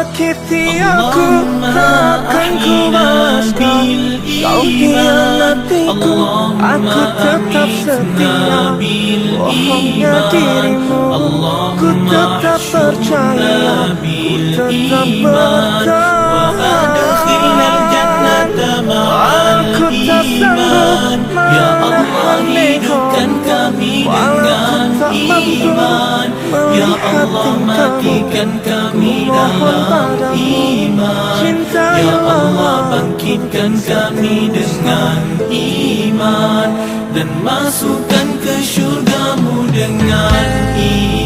menyakiti aku, takkan ku balas kau. Kau hianatiku, aku tetap setia. Bohongnya dirimu, ku tetap percaya, ku tetap bertahan. Aku tak sanggup menahan hidupkan kami dengan iman. Ya Allah, matikan kami dalam iman. Ya Allah, bangkitkan kami dengan iman, dan masukkan ke syurga-Mu dengan iman.